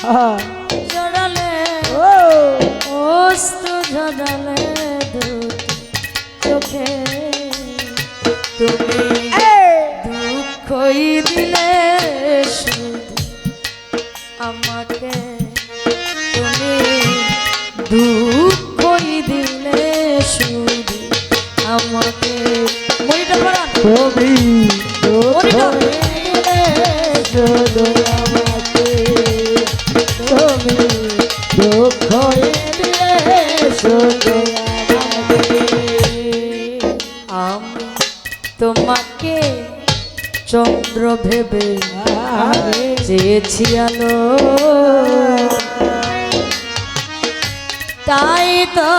জড়ালে অস্ত ঝরালে চোখে তুমি দুঃখই দিলে আমাকে তুমি দুঃখই দিলে শুধু আমাকে মরিটা পড়া তুমি দুঃখই দিলে শুধু আমাকে তুমি দুঃখই দিলে শুধু আমাকে আমি তোমাকে চন্দ্র ভেবে চেয়েছি আলো তাই তো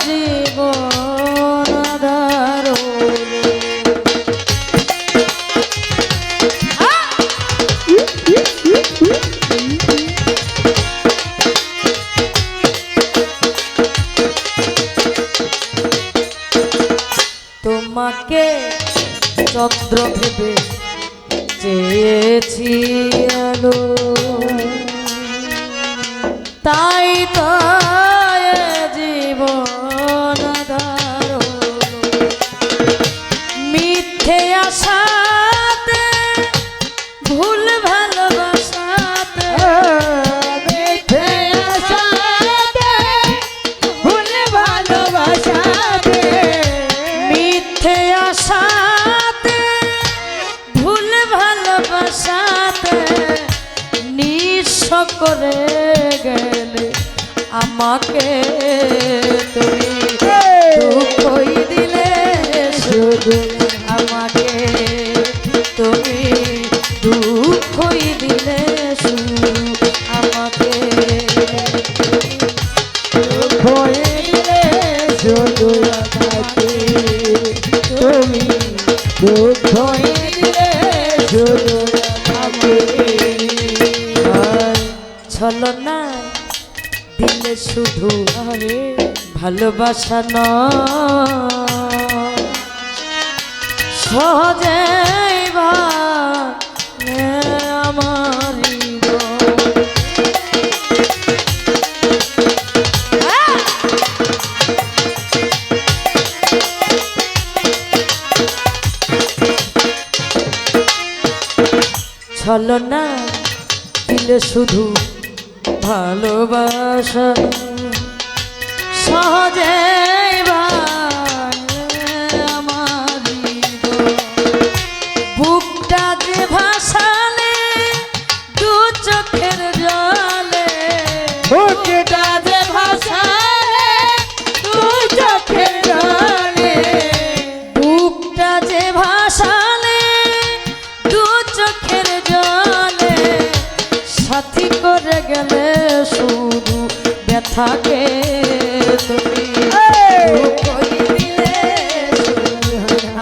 জীবন আধার তোমাকে চন্দ্র ভেবে চেয়েছি আলো তাই তো জীবন আধার মিথ্যে আশাতে ভুল ভালোবাসাতে মিথ্যে আশাতে ভুল ভালোবাসাতে মিথ্যে আশাতে ভুল ভালোবাসাতে নিঃস্ব করে গেলে আমাকে তুমি দুঃখই দিলে শুধু আমাকে তুমি দুঃখই দিলে শুধু আমাকে দুঃখই দিলে শুধু আমাকে তুমি দুঃখই দিলে শুধু আমাকে ছলনা দিলে শুধু আরে ভালোবাসা নয় সহজে আমার ছলনা দিলে শুধু ভালোবাসা সহজে আমার বুকটা যে ভাসালে দু চোখের জলে বুকটা যে ভাসালে দু চোখের জলে বুকটা যে ভাসালে দু চোখের জলে সাথী করে গেলে শুধু ব্যথাকে তুমি দুঃখই দিলে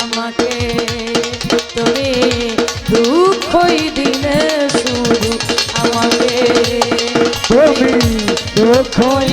আমাকে তুমি দুঃখই দিলে শুধু আমাকে তুমি দুঃখই